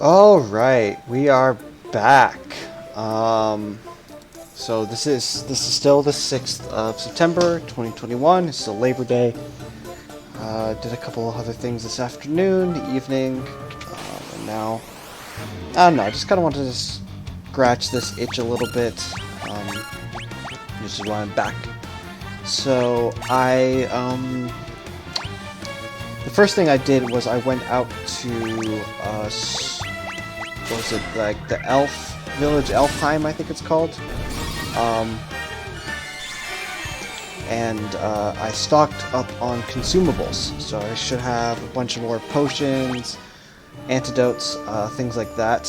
All right, we are back. So this is still the 6th of September, 2021. It's still Labor Day. Did a couple of other things this afternoon, the evening, and now I don't know. I just kind of wanted to scratch this itch a little bit. This is why I'm back. So the first thing I did was I went out to what was it, like the elf village, Elfheim I think it's called, and I stocked up on consumables, so I should have a bunch of more potions, antidotes, things like that.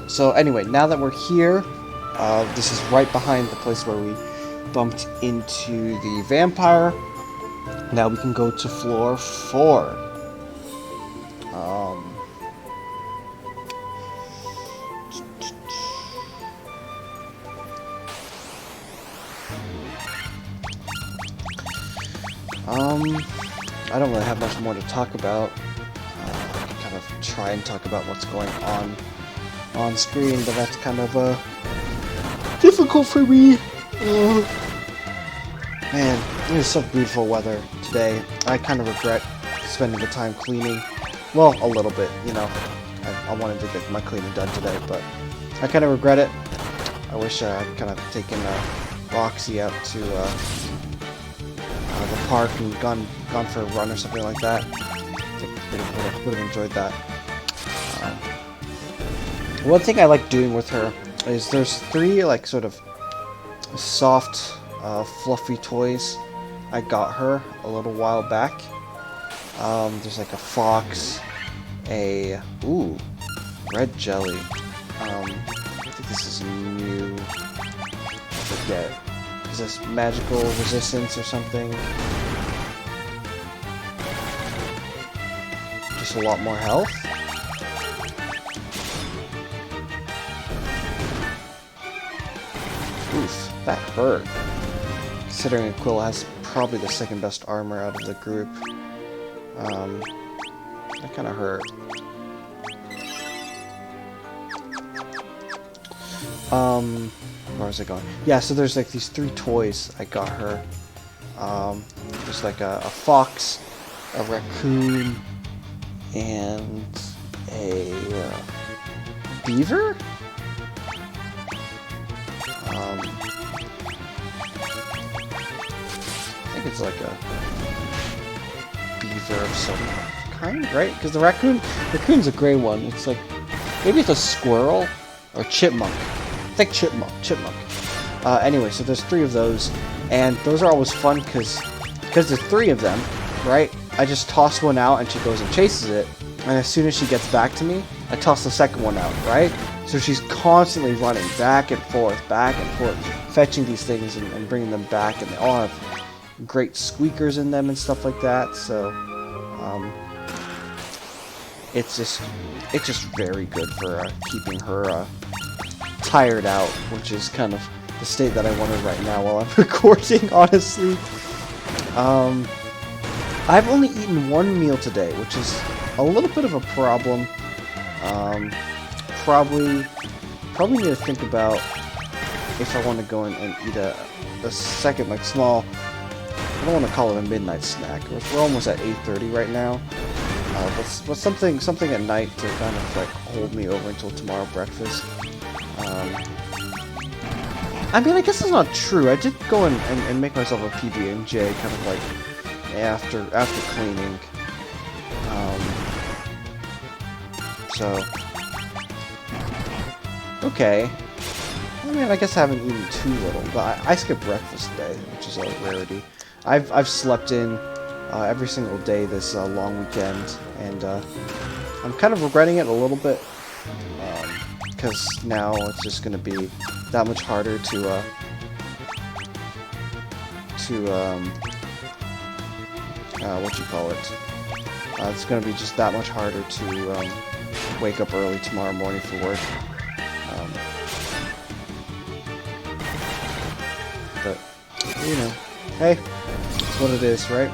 So anyway, now that we're here, this is right behind the place where we bumped into the vampire. Now we can go to floor 4. I don't really have much more to talk about. I can kind of try and talk about what's going on screen, but that's kind of difficult for me. Man, it is such beautiful weather today. I kind of regret spending the time cleaning. Well, a little bit, you know. I wanted to get my cleaning done today, but I kind of regret it. I wish I'd kind of taken Roxy out to the park and gone for a run or something like that. I would have enjoyed that. One thing I like doing with her is there's 3 like sort of soft, fluffy toys I got her a little while back. There's like a fox, a red jelly. I think this is new. I forget. Is this magical resistance or something? Just a lot more health. Oof, that hurt. Considering Aquila has probably the second best armor out of the group. That kind of hurt. Where was I going? Yeah, so there's like these 3 toys I got her. There's like a fox, a raccoon, and a beaver? I think it's like a beaver of some kind, right? Because the raccoon's a gray one. It's like, maybe it's a squirrel or chipmunk. I think chipmunk. Anyway, so there's 3 of those, and those are always fun because there's 3 of them, right? I just toss one out and she goes and chases it, and as soon as she gets back to me, I toss the second one out, right? So she's constantly running back and forth, fetching these things and bringing them back, and they all have great squeakers in them and stuff like that. So it's just very good for keeping her tired out, which is kind of the state that I wanted right now while I'm recording, honestly. I've only eaten 1 meal today, which is a little bit of a problem. Probably need to think about if I want to go and eat a second, like, small, I don't want to call it a midnight snack. We're almost at 8:30 right now. But something at night to kind of like hold me over until tomorrow breakfast. I mean, I guess it's not true. I did go and make myself a PB&J kind of like after cleaning. So okay. I mean, I guess I haven't eaten too little, but I skipped breakfast today, which is a rarity. I've slept in every single day this long weekend, and I'm kind of regretting it a little bit, because now it's just going to be that much harder to what you call it? It's going to be just that much harder to wake up early tomorrow morning for work. But you know, hey, it's what it is, right?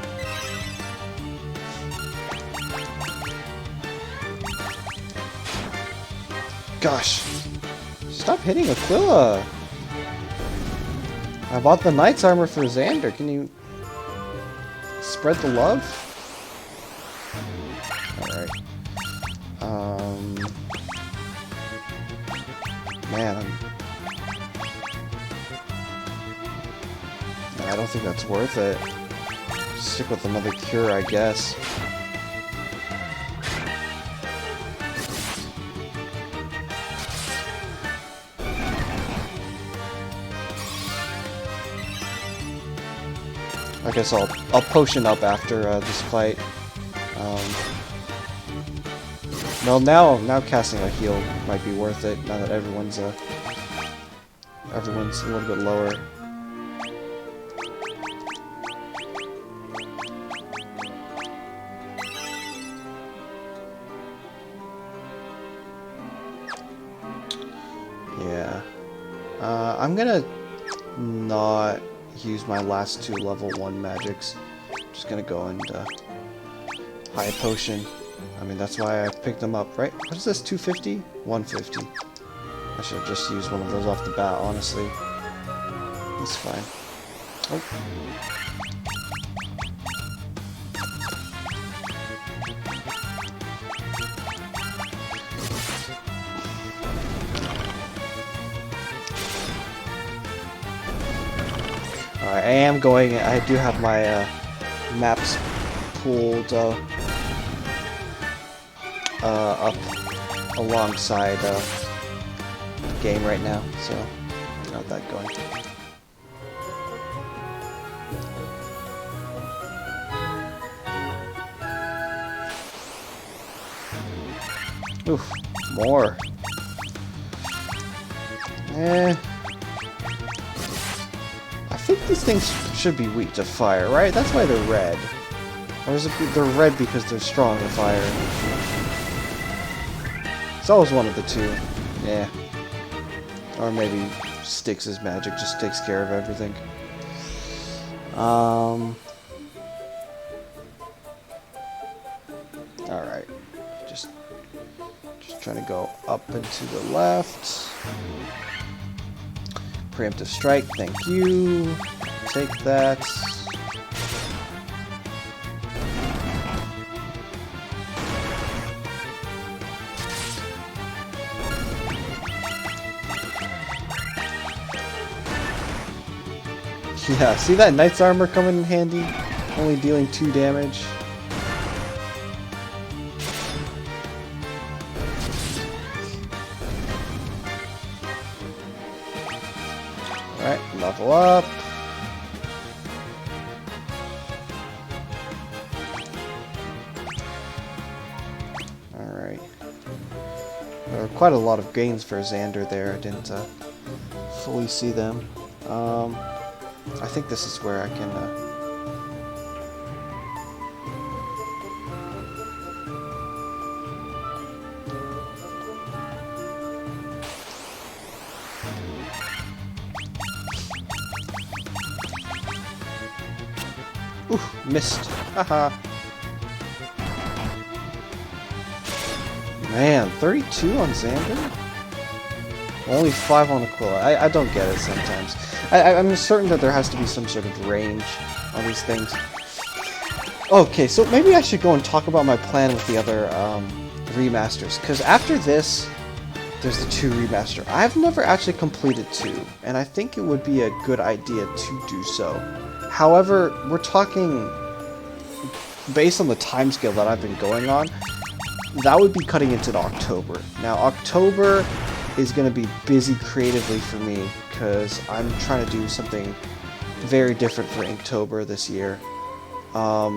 Gosh. Stop hitting Aquila. I bought the Knight's armor for Xander. Can you spread the love? Alright. Man, I don't think that's worth it. Stick with another cure, I guess. I guess I'll potion up after this fight. Well, now casting a heal might be worth it. Now that everyone's a little bit lower. Yeah, I'm gonna not use my last 2 level 1 magics. Just gonna go and high potion. I mean, that's why I picked them up, right? What is this, 250? 150. I should have just used one of those off the bat, honestly. That's fine. Oh. Alright, I am going, I do have my maps pulled up alongside the game right now, so got that going. Oof, more. I think these things should be weak to fire, right? That's why they're red. Or is it they're red because they're strong to fire? It's always one of the two. Yeah. Or maybe Styx's magic just takes care of everything. Alright. Just trying to go up and to the left. Preemptive strike, thank you. Take that. Yeah, see that Knight's armor coming in handy? Only dealing 2 damage. Alright, level up. Alright. There were quite a lot of gains for Xander there. I didn't fully see them. I think this is where I can oof, missed. Haha. Man, 32 on Xander? Only 5 on Aquila. I don't get it sometimes. I'm certain that there has to be some sort of range on these things. Okay, so maybe I should go and talk about my plan with the other remasters. Because after this, there's the 2 remaster. I've never actually completed 2, and I think it would be a good idea to do so. However, we're talking, based on the timescale that I've been going on, that would be cutting into October. Now, October is going to be busy creatively for me because I'm trying to do something very different for Inktober this year. I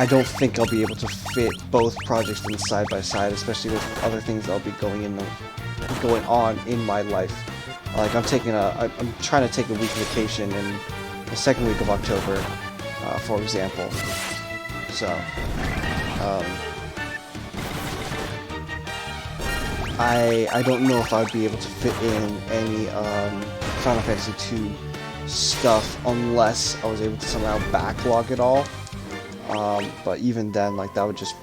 don't think I'll be able to fit both projects in side by side, especially with other things that'll be going on in my life. Like I'm trying to take a week vacation in the second week of October, for example. So, I don't know if I'd be able to fit in any Final Fantasy II stuff unless I was able to somehow backlog it all. But even then, like that would just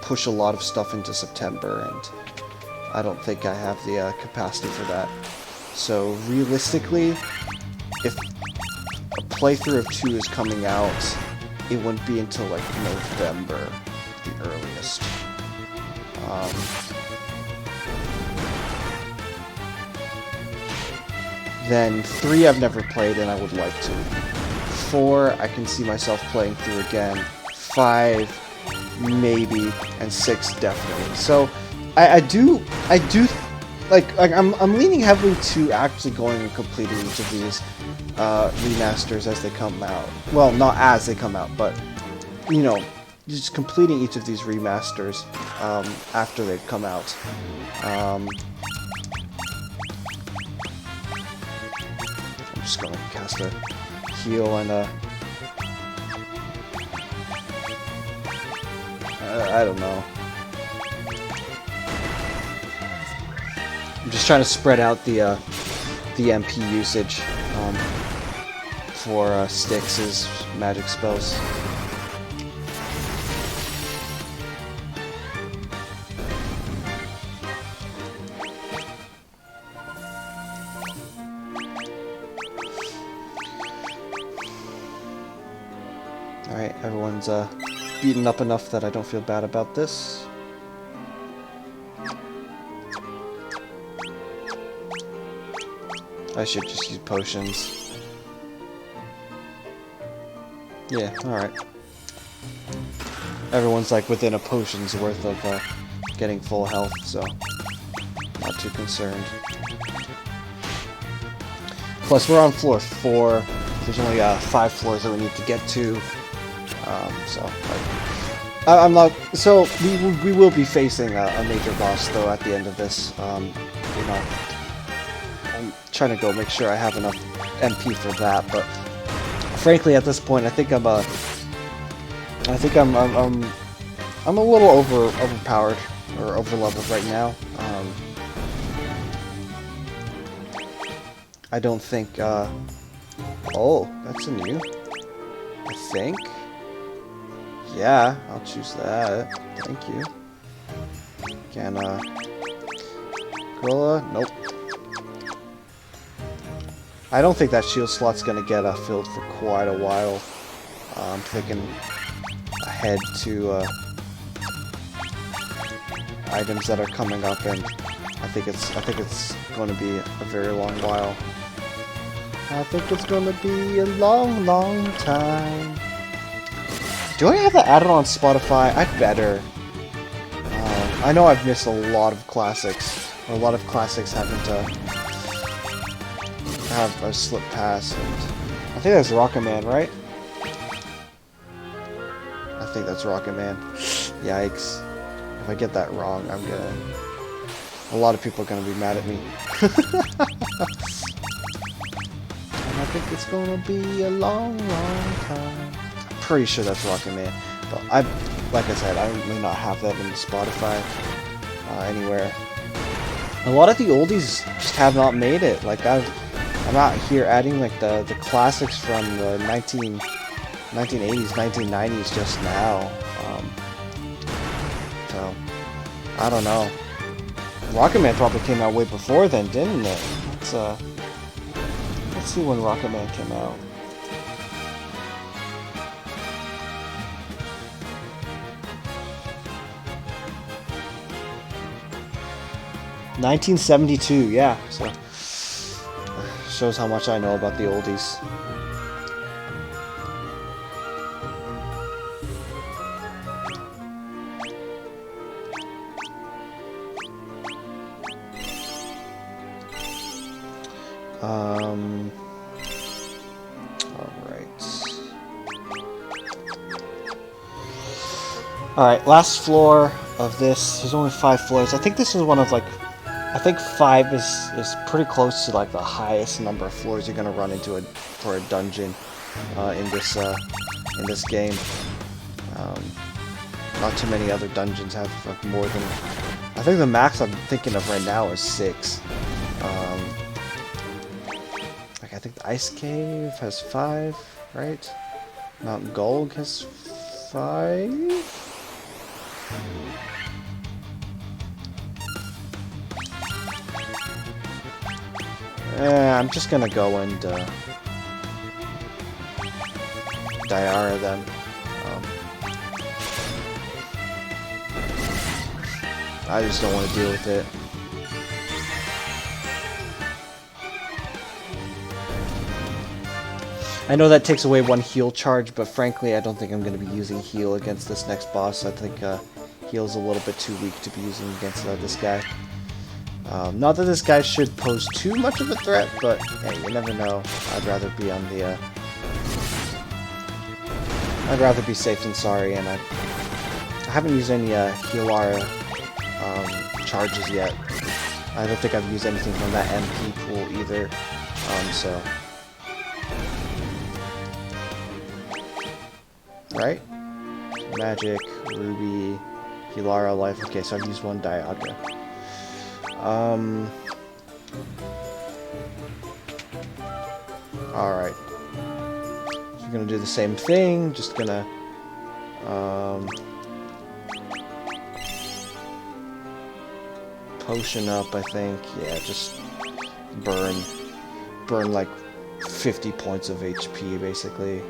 push a lot of stuff into September, and I don't think I have the capacity for that. So realistically, if a playthrough of 2 is coming out, it wouldn't be until like November, the earliest. Then 3 I've never played and I would like to. 4 I can see myself playing through again. 5 maybe, and 6 definitely. So I do like I'm leaning heavily to actually going and completing each of these remasters as they come out. Well, not as they come out, but you know, just completing each of these remasters after they've come out. I'm just going to cast a heal and I don't know. I'm just trying to spread out the MP usage for Styx's magic spells. Alright, everyone's beaten up enough that I don't feel bad about this. I should just use potions. Yeah, alright. Everyone's like within a potion's worth of getting full health, so not too concerned. Plus, we're on floor 4. There's only 5 floors that we need to get to. So I'm not. So we will be facing a major boss though at the end of this. You know, I'm trying to go make sure I have enough MP for that. But frankly, at this point, I think I'm a little overpowered or overleveled right now. I don't think. Oh, that's a new. I think. Yeah, I'll choose that. Thank you. Can, Gorilla? Nope. I don't think that shield slot's gonna get filled for quite a while. I'm thinking ahead to items that are coming up, and I think it's going to be a very long while. I think it's going to be a long, long time. Do I have that added on Spotify? I'd better. I know I've missed a lot of classics. Or a lot of classics haven't have a slip pass. And I think that's Rocket Man, right? I think that's Rocket Man. Yikes. If I get that wrong, I'm gonna... A lot of people are gonna be mad at me. And I think it's gonna be a long, long time. Pretty sure that's Rocket Man, but like I said, I may not have that in the Spotify anywhere. A lot of the oldies just have not made it. Like I'm out here adding like the classics from the 1980s, 1990s just now. So I don't know. Rocket Man probably came out way before then, didn't it? Let's see when Rocket Man came out. (1972), yeah, so shows how much I know about the oldies. Alright, last floor of this. There's only 5 floors. I think this is one of like... I think 5 is pretty close to like the highest number of floors you're gonna run into for a dungeon in this game. Not too many other dungeons have like more than... I think the max I'm thinking of right now is 6. Like I think the Ice Cave has 5, right? Mount Gulg has 5? I'm just gonna go and Diara them. I just don't want to deal with it. I know that takes away one heal charge, but frankly, I don't think I'm going to be using heal against this next boss. I think heal's a little bit too weak to be using against this guy. Not that this guy should pose too much of a threat, but hey, you never know. I'd rather be on the I'd rather be safe than sorry, and I haven't used any Healara charges yet. I don't think I've used anything from that MP pool either, so... Right? Magic, Ruby, Healara, Life. Okay, so I've used one Diadra. Alright. So we're gonna do the same thing, just gonna... potion up, I think. Yeah, just burn like 50 points of HP, basically.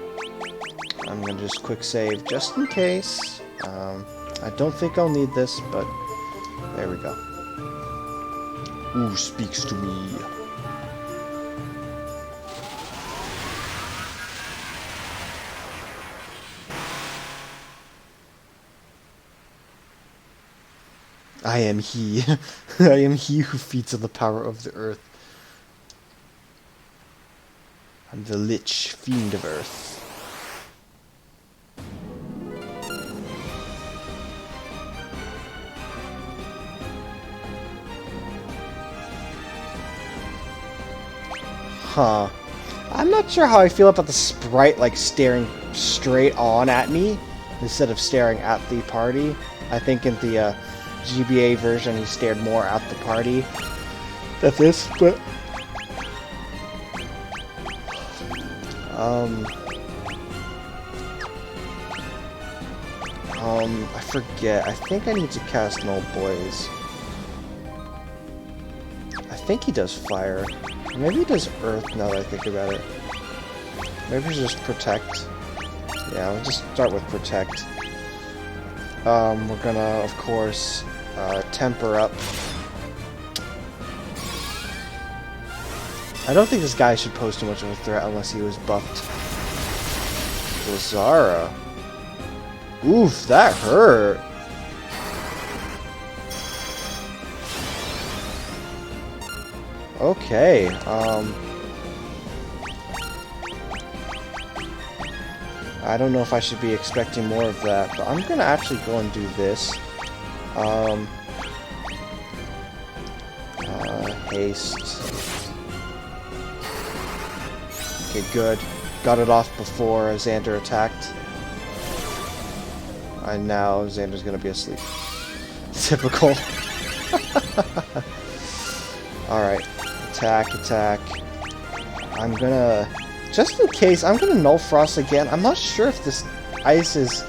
I'm gonna just quick save just in case. I don't think I'll need this, but there we go. Who speaks to me? I am he. I am he who feeds on the power of the earth. I'm the Lich Fiend of Earth. Huh. I'm not sure how I feel about the sprite, like, staring straight on at me instead of staring at the party. I think in the GBA version he stared more at the party than this, but... I forget. I think I need to cast Null Blaze. I think he does fire. Maybe he does earth now that I think about it. Maybe he's just protect. Yeah, we'll just start with protect. We're gonna, of course, temper up. I don't think this guy should pose too much of a threat unless he was buffed. Lazara. Oof, that hurt. Okay, I don't know if I should be expecting more of that, but I'm gonna actually go and do this. Haste. Okay, good. Got it off before Xander attacked. And now Xander's gonna be asleep. Typical. Alright. Attack, attack. I'm gonna... Just in case, I'm gonna Null Frost again. I'm not sure if this ice is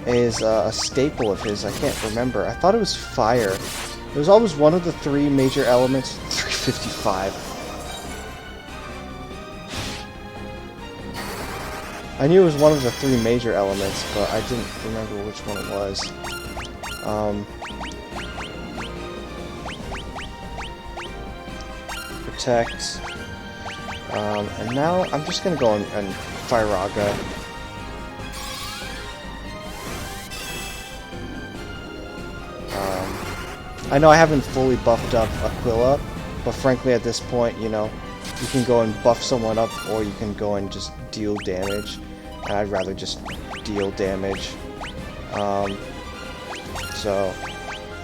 a staple of his. I can't remember. I thought it was fire. It was always one of the three major elements. 355. I knew it was one of the three major elements, but I didn't remember which one it was. Protect. And now I'm just gonna go and Firaga. I know I haven't fully buffed up Aquila, but frankly at this point, you know, you can go and buff someone up, or you can go and just deal damage. And I'd rather just deal damage. So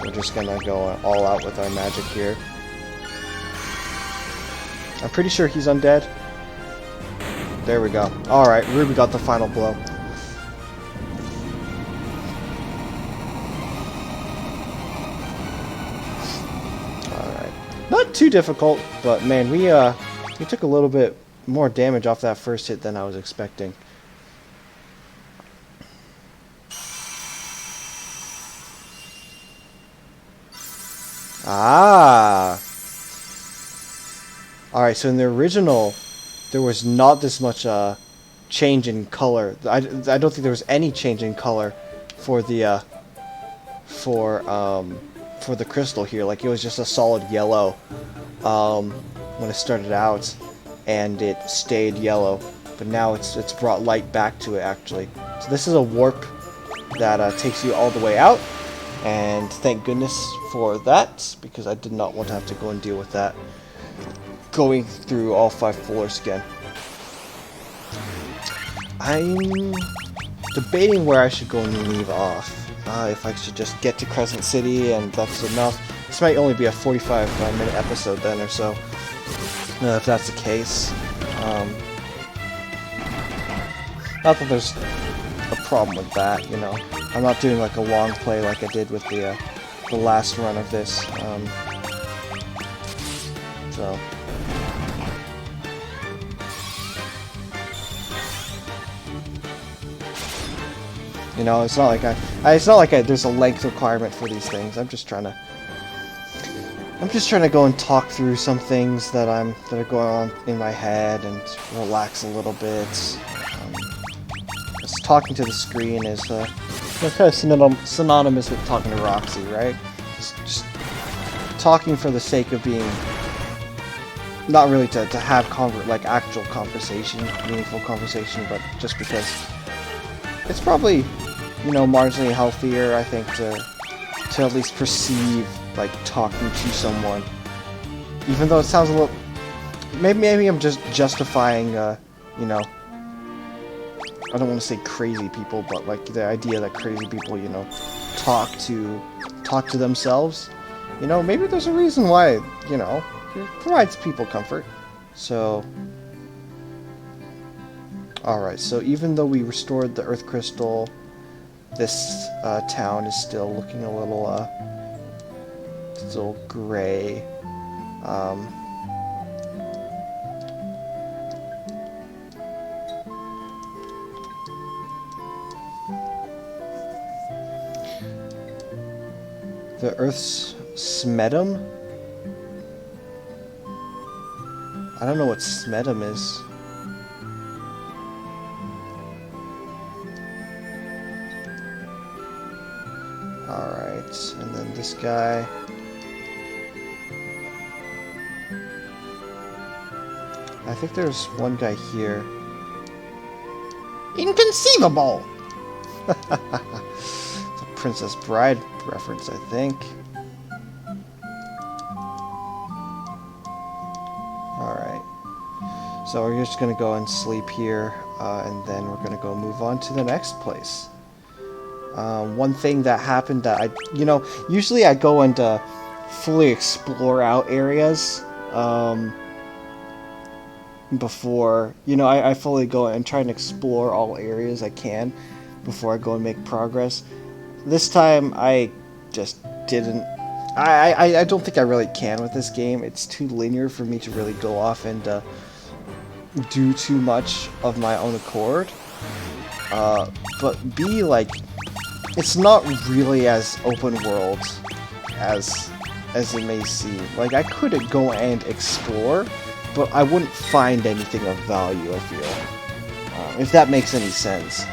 we're just gonna go all out with our magic here. I'm pretty sure he's undead. There we go. Alright, Ruby got the final blow. Alright. Not too difficult, but man, we took a little bit more damage off that first hit than I was expecting. Ah! Alright, so in the original, there was not this much change in color. I don't think there was any change in color for the for the crystal here. Like, it was just a solid yellow when it started out, and it stayed yellow. But now it's brought light back to it, actually. So this is a warp that takes you all the way out, and thank goodness for that, because I did not want to have to go and deal with that, going through all 5 floors again. I'm debating where I should go and leave off. If I should just get to Crescent City and that's enough. This might only be a 45-minute episode then or so, if that's the case. Not that there's a problem with that, you know. I'm not doing like a long play like I did with the last run of this. So. You know, it's not like there's a length requirement for these things. I'm just trying to go and talk through some things that are going on in my head and relax a little bit. Just talking to the screen is kind of synonymous with talking to Roxy, right? Just talking for the sake of being, not really to have actual conversation, meaningful conversation, but just because it's probably, you know, marginally healthier, I think, to at least perceive like talking to someone, even though it sounds a little. Maybe I'm just justifying, you know. I don't want to say crazy people, but like the idea that crazy people, you know, talk to themselves. You know, maybe there's a reason why, you know, it provides people comfort. So. Alright, so even though we restored the Earth Crystal, this town is still looking a little, still gray. The Earth's Smedum? I don't know what Smedum is. Alright, and then this guy. I think there's one guy here. Inconceivable! It's a Princess Bride reference, I think. Alright. So we're just gonna go and sleep here, and then we're gonna go move on to the next place. One thing that happened that you know, usually I go and fully explore out areas before, you know, I fully go and try and explore all areas I can before I go and make progress. This time I just didn't. I don't think I really can with this game. It's too linear for me to really go off and do too much of my own accord. But B, like, it's not really as open world as it may seem. Like, I could go and explore, but I wouldn't find anything of value, I feel. If that makes any sense.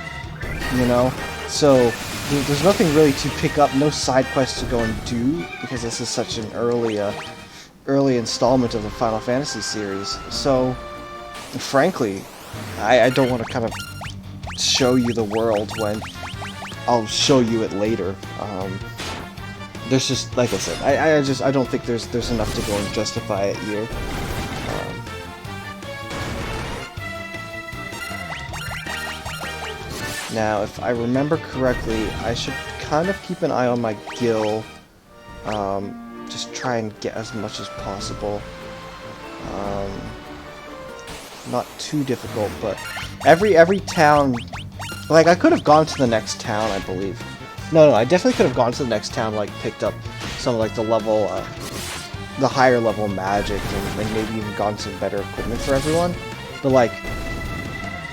You know? So, there's nothing really to pick up, no side quests to go and do, because this is such an early installment of the Final Fantasy series. So, frankly, I don't want to kind of show you the world when I'll show you it later. There's just, like I said, I don't think there's enough to go and justify it here. Now, if I remember correctly, I should kind of keep an eye on my gil. Just try and get as much as possible. Not too difficult, but every town. Like, I could have gone to the next town, I believe. No, I definitely could have gone to the next town, like, picked up some of, like, the higher level magic, and like, maybe even gotten some better equipment for everyone. But, like,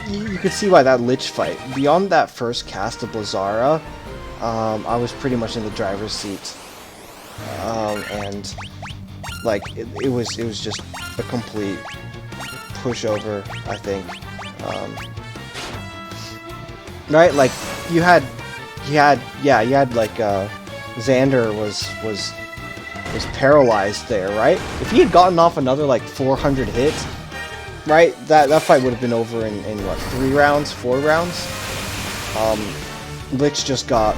you could see why that Lich fight. Beyond that first cast of Blazara, I was pretty much in the driver's seat. and like it was just a complete pushover, I think. Right, like you had like Xander was paralyzed there, right? If he had gotten off another like 400 hits, right, that fight would have been over in what, 3 rounds, 4 rounds. Lich just got,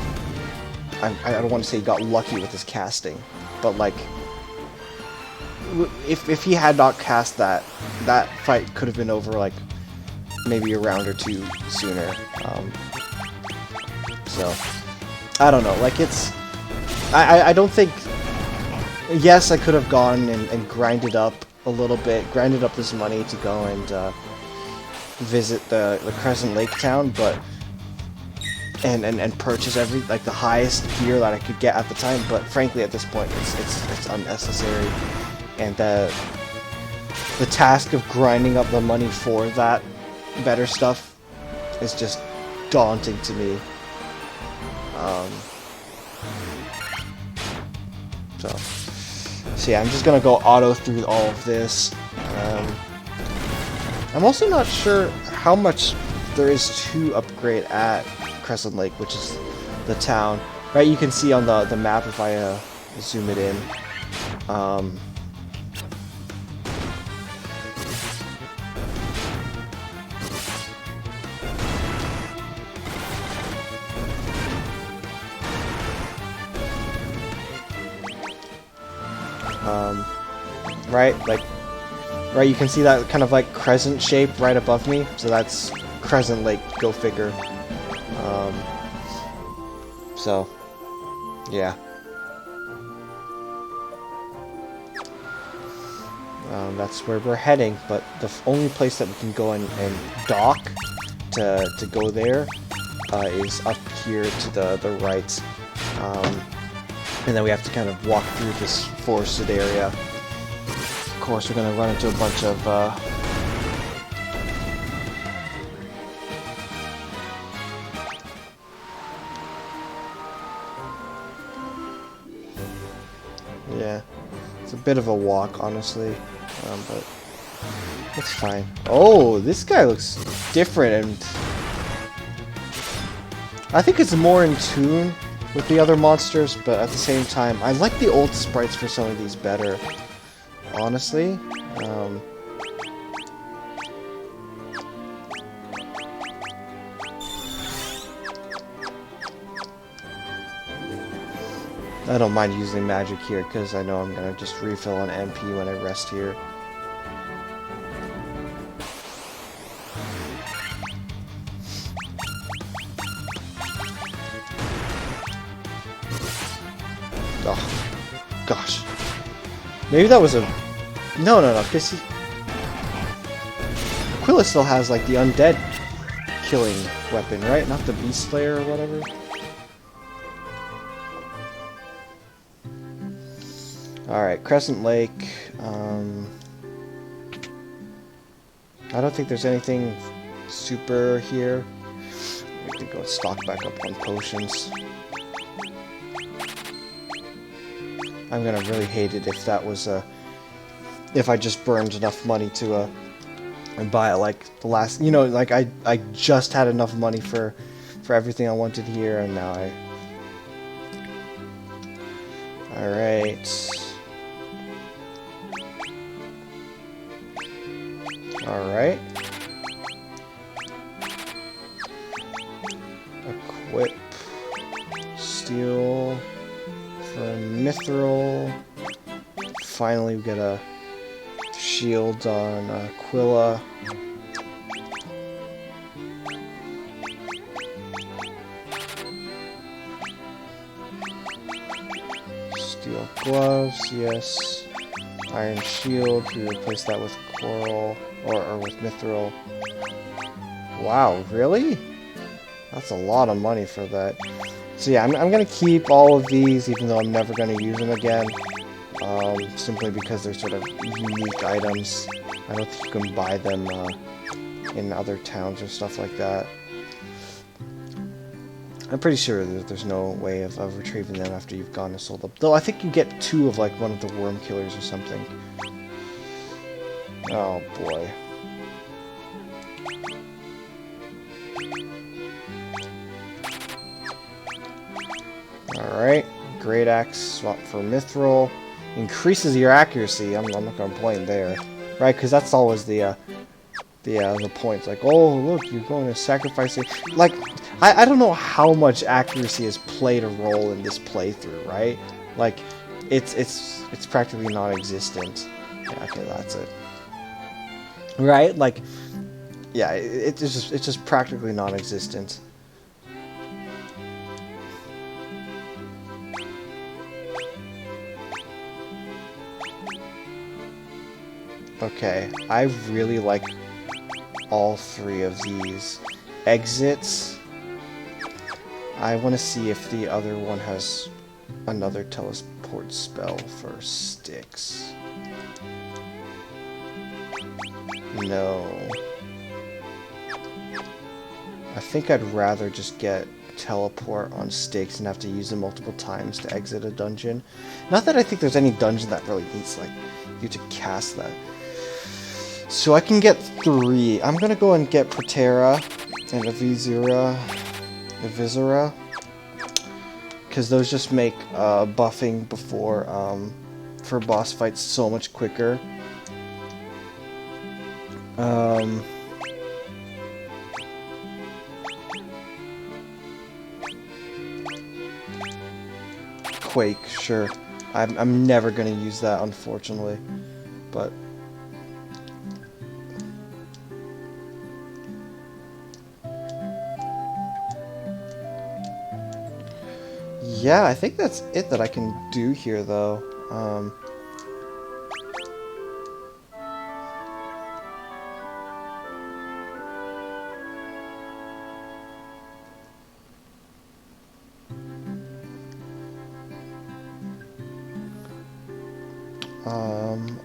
I don't want to say he got lucky with his casting, but like if he had not cast that fight could have been over like maybe a round or 2 sooner. So I don't know, like it's I don't think, yes, I could have gone and grinded up a little bit, grinded up this money to go and visit the Crescent Lake town, but and purchase like the highest gear that I could get at the time, but frankly at this point it's unnecessary, and the task of grinding up the money for that better stuff is just daunting to me. So yeah, I'm just gonna go auto through all of this. I'm also not sure how much there is to upgrade at Crescent Lake, which is the town. Right, you can see on the map if I zoom it in. Right, you can see that kind of like crescent shape right above me, so that's Crescent Lake, go figure. So, yeah. That's where we're heading, but the only place that we can go and dock to go there is up here to the right. And then we have to kind of walk through this forested area. Of course, we're going to run into a bunch of yeah, it's a bit of a walk, honestly, but it's fine. Oh, this guy looks different, and I think it's more in tune with the other monsters, but at the same time, I like the old sprites for some of these better, honestly. I don't mind using magic here, because I know I'm going to just refill on MP when I rest here. Oh, gosh. Maybe that was a... No, because Aquila still has, like, the undead killing weapon, right? Not the Beast Slayer or whatever? Alright, Crescent Lake. I don't think there's anything super here. We have to go stock back up on potions. I'm gonna really hate it if that was if I just burned enough money to and buy it like the last, you know, like I just had enough money for everything I wanted here, and now I... Alright. Alright. Equip. Steel. For Mithril. Finally we get a shield on Aquila. Steel gloves, yes. Iron shield, we replace that with coral, or with mithril. Wow, really? That's a lot of money for that. So yeah, I'm gonna keep all of these, even though I'm never gonna use them again. Simply because they're sort of unique items. I don't think you can buy them in other towns or stuff like that. I'm pretty sure that there's no way of retrieving them after you've gone and sold them. Though I think you get 2 of like one of the worm killers or something. Oh boy. Alright, Great Axe swap for Mithril. Increases your accuracy. I'm not going to blame there. Right, because that's always the point. Like, oh, look, you're going to sacrifice it. Like, I don't know how much accuracy has played a role in this playthrough, right? Like, it's practically non-existent. Yeah, okay, that's it. Right? Like, yeah, it's just practically non-existent. Okay, I really like all 3 of these. Exits. I want to see if the other one has another teleport spell for sticks. No. I think I'd rather just get teleport on sticks and have to use them multiple times to exit a dungeon. Not that I think there's any dungeon that really needs like you to cast that. So I can get 3. I'm gonna go and get Protera and Avisera, because those just make buffing before for boss fights so much quicker. Quake, sure. I'm never gonna use that, unfortunately, but. Yeah, I think that's it that I can do here, though.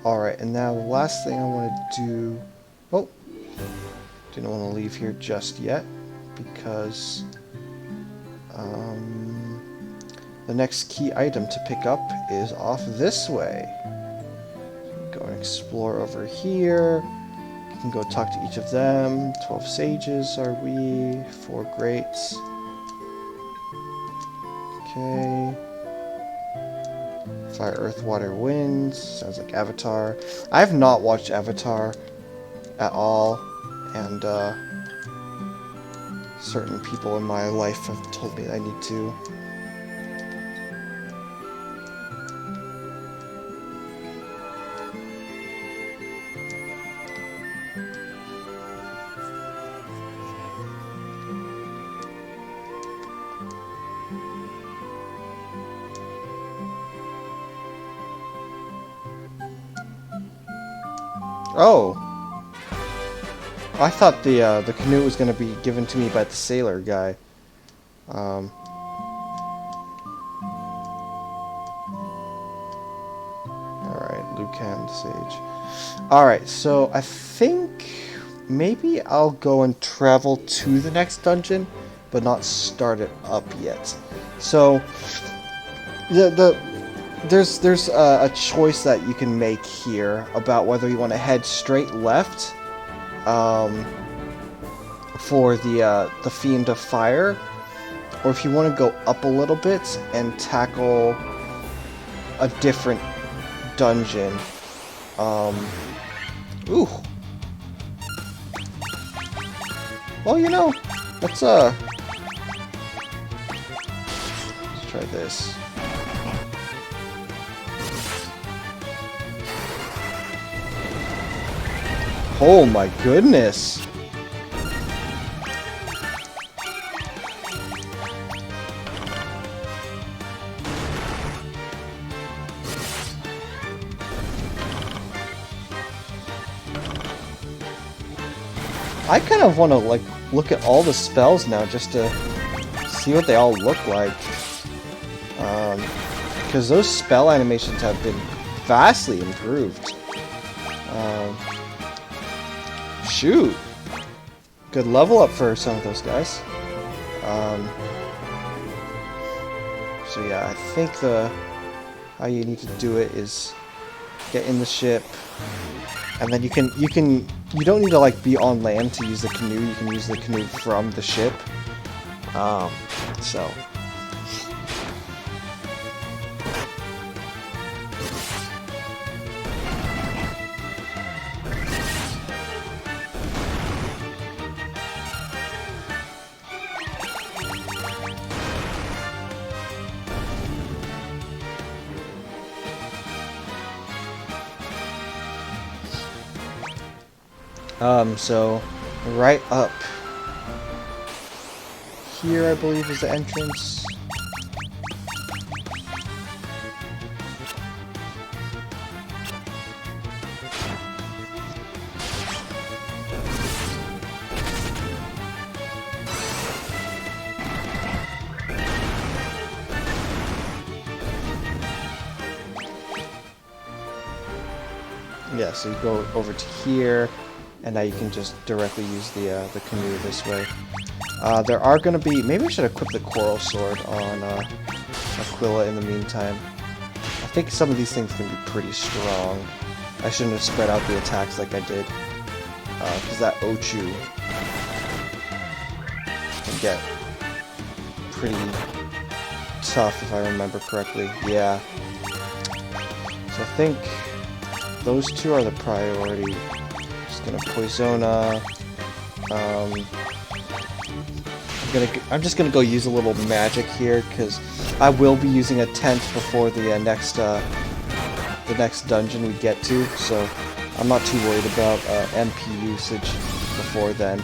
Alright, and now the last thing I want to do... Oh! Didn't want to leave here just yet, because... the next key item to pick up is off this way. Go and explore over here. You can go talk to each of them. 12 sages are we. 4 greats. Okay. Fire, earth, water, wind. Sounds like Avatar. I have not watched Avatar at all, and certain people in my life have told me I need to. Oh! I thought the canoe was going to be given to me by the sailor guy. Alright, Lucan Sage. Alright, so I think maybe I'll go and travel to the next dungeon, but not start it up yet. So, there's a choice that you can make here about whether you want to head straight left for the Fiend of Fire, or if you want to go up a little bit and tackle a different dungeon. Ooh. Well, you know, let's try this. Oh my goodness! I kind of want to like look at all the spells now just to see what they all look like. Because those spell animations have been vastly improved. Shoot! Good level up for some of those guys. So yeah, I think how you need to do it is get in the ship, and then you don't need to like be on land to use the canoe. You can use the canoe from the ship. So. So right up here, I believe, is the entrance. Yeah, so you go over to here, and now you can just directly use the canoe this way. There are going to be... Maybe I should equip the Coral Sword on Aquila in the meantime. I think some of these things can be pretty strong. I shouldn't have spread out the attacks like I did. Because that Ochu can get pretty tough if I remember correctly. Yeah. So I think those two are the priority. Just gonna Poisona. I'm just gonna go use a little magic here because I will be using a tent before the next dungeon we get to. So I'm not too worried about MP usage before then.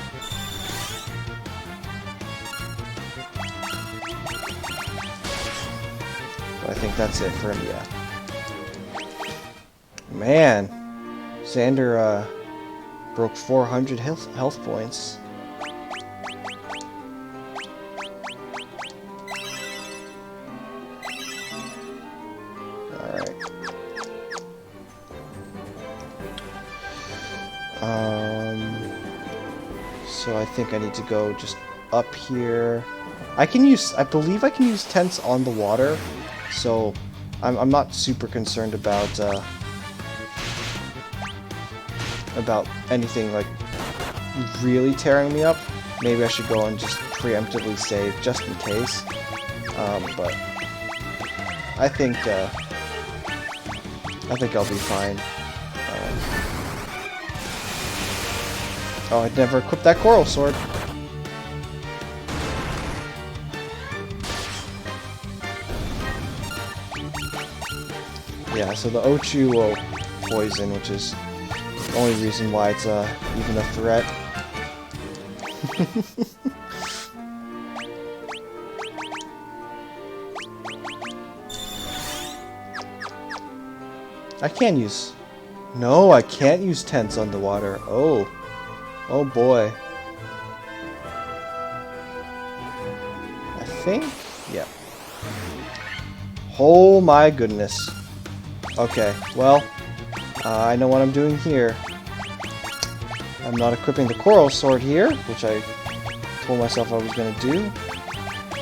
But I think that's it for him. Yeah. Man, Xander broke 400 health points. Alright. So I think I need to go just up here. I believe I can use tents on the water, so I'm not super concerned about anything like really tearing me up. Maybe I should go and just preemptively save just in case. But I think I'll be fine. Oh, I'd never equipped that Coral Sword. Yeah, so the Ochu will poison, which is the only reason why it's even a threat. I can use... No, I can't use tents underwater. Oh. Oh boy. I think... Yeah. Oh my goodness. Okay, well... I know what I'm doing here. I'm not equipping the Coral Sword here, which I told myself I was going to do.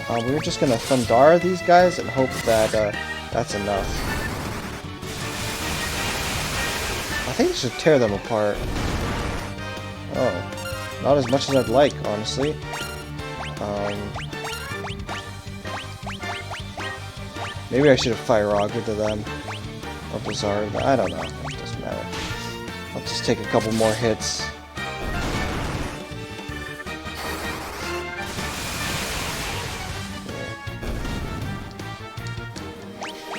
We're just going to Thundara these guys and hope that that's enough. I think I should tear them apart. Oh, not as much as I'd like, honestly. Maybe I should have Fire Augured to them. Or Blizzard, I don't know. It doesn't matter. I'll just take a couple more hits.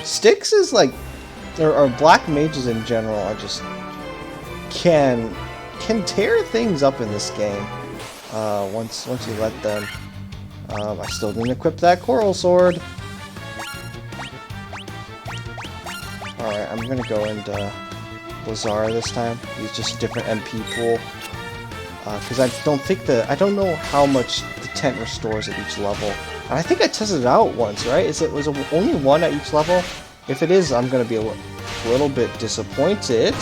Styx is like, or black mages in general are just can tear things up in this game. Once you let them. I still didn't equip that Coral Sword. Alright, I'm gonna go and Blizzard this time. Use just a different MP pool. Because I don't know how much the tent restores at each level. And I think I tested it out once, right? Was it only one at each level? If it is, I'm gonna be a little bit disappointed.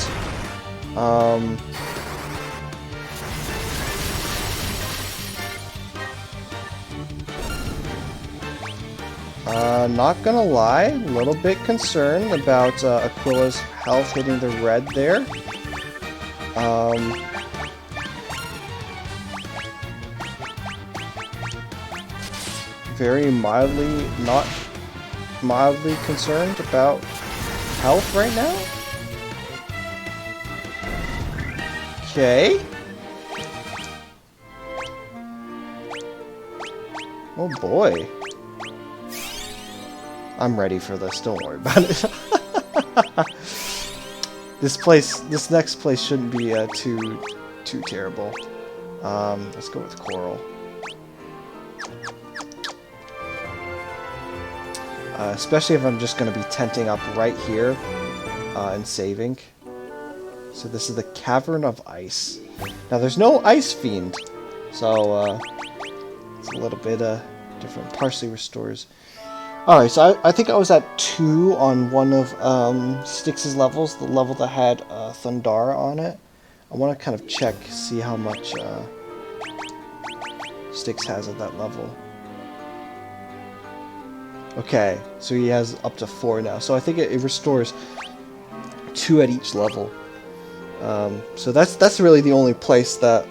Not gonna lie, a little bit concerned about Aquila's health hitting the red there. Very not mildly concerned about health right now. Okay. Oh boy. I'm ready for this, don't worry about it. This next place shouldn't be too terrible. Let's go with Coral. Especially if I'm just going to be tenting up right here and saving. So this is the Cavern of Ice. Now there's no Ice Fiend, so it's a little bit different. Partially restores. Alright, so I think I was at 2 on one of Styx's levels, the level that had Thundara on it. I want to kind of check, see how much Styx has at that level. Okay, so he has up to 4 now. So I think it restores 2 at each level. So that's really the only place that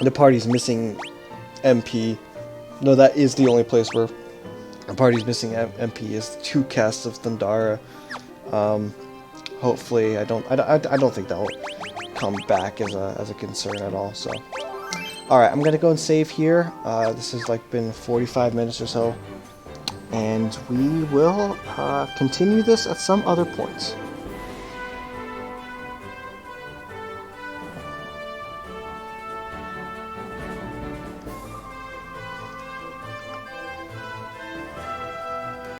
the party's missing MP. No, that is the only place where the party's missing MP is 2 casts of Thundara. Hopefully, I don't think that'll come back as a concern at all. So, all right, I'm gonna go and save here. This has like been 45 minutes or so. And we will continue this at some other points.